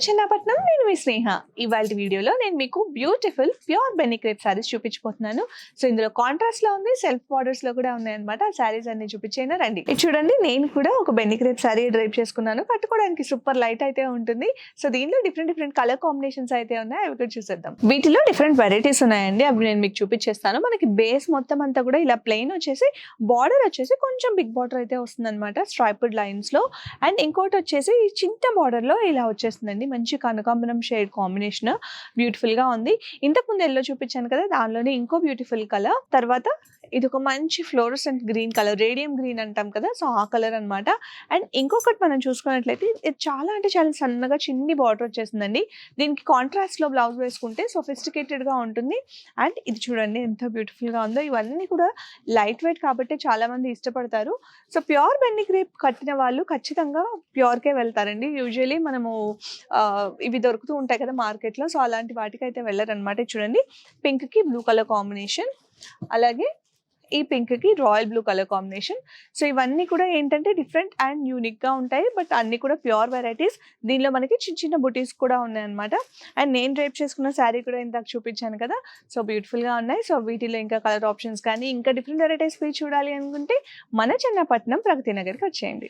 చిన్నపట్నం నేను మీ స్నేహ. ఇవాళ వీడియోలో నేను మీకు beautiful pure Binny crepe saris చూపించబోతున్నాను. సో ఇందులో కాంట్రాస్ట్ లో ఉంది, సెల్ఫ్ బార్డర్స్ లో కూడా ఉన్నాయన్నమాట. ఆ సారీస్ అన్ని చూపించేనా రండి. ఇది చూడండి, నేను కూడా ఒక బెన్నీ క్రేప్ సారీ డ్రైప్ చేసుకున్నాను. కట్టుకోవడానికి సూపర్ లైట్ అయితే ఉంటుంది. సో దీనిలో డిఫరెంట్ కలర్ కాంబినేషన్స్ అయితే ఉన్నాయి, అవి కూడా చూసేద్దాం. వీటిలో డిఫరెంట్ వెరైటీస్ ఉన్నాయండి, అవి నేను మీకు చూపించేస్తాను. మనకి బేస్ మొత్తం అంతా కూడా ఇలా ప్లెయిన్ వచ్చేసి, బార్డర్ వచ్చేసి కొంచెం బిగ్ బార్డర్ అయితే వస్తుంది అనమాట, స్ట్రైప్డ్ లైన్స్ లో. అండ్ ఇంకోటి వచ్చేసి చిన్న బార్డర్ లో ఇలా వచ్చేస్తుందండి, మంచి కనకాంబరం షేడ్ కాంబినేషన్, బ్యూటిఫుల్ గా ఉంది. ఇంతకు ముందు ఎల్లో చూపించాను కదా, దానిలోనే ఇంకో బ్యూటిఫుల్ కలర్. తర్వాత ఇది ఒక మంచి fluorescent green colour, radium green అంటాం కదా, సో ఆ కలర్ అనమాట. అండ్ ఇంకొకటి మనం చూసుకున్నట్లయితే ఇది చాలా అంటే చాలా సన్నగా చిన్ని బార్డర్ వచ్చేసిందండి. దీనికి కాంట్రాస్ట్ లో బ్లౌజ్ వేసుకుంటే సొఫిస్టికేటెడ్ గా ఉంటుంది. అండ్ ఇది చూడండి ఎంత బ్యూటిఫుల్ గా ఉందో. ఇవన్నీ కూడా లైట్ వెయిట్ కాబట్టి చాలా మంది ఇష్టపడతారు. సో ప్యూర్ బెన్నీ క్రేప్ కట్టిన వాళ్ళు ఖచ్చితంగా ప్యూర్కే వెళ్తారండి. యూజువలీ మనము ఇవి దొరుకుతూ ఉంటాయి కదా మార్కెట్లో, సో అలాంటి వాటికి అయితే వెళ్ళరనమాట. చూడండి, పింక్ కి బ్లూ కలర్ కాంబినేషన్, అలాగే ఈ పింక్ కి royal blue colour combination. So ఇవన్నీ కూడా ఏంటంటే డిఫరెంట్ అండ్ యూనిక్ గా ఉంటాయి, బట్ అన్ని కూడా ప్యూర్ వెరైటీస్. దీనిలో మనకి చిన్న చిన్న బుటీస్ కూడా ఉన్నాయి అనమాట. అండ్ నేను డ్రైప్ చేసుకున్న శారీ కూడా ఇందాక చూపించాను కదా, సో బ్యూటిఫుల్ గా ఉన్నాయి. సో వీటిలో ఇంకా కలర్ ఆప్షన్స్ కానీ ఇంకా డిఫరెంట్ వెరైటీస్ చూడాలి అనుకుంటే మన చిన్నపట్నం ప్రగతి నగర్కి వచ్చేయండి.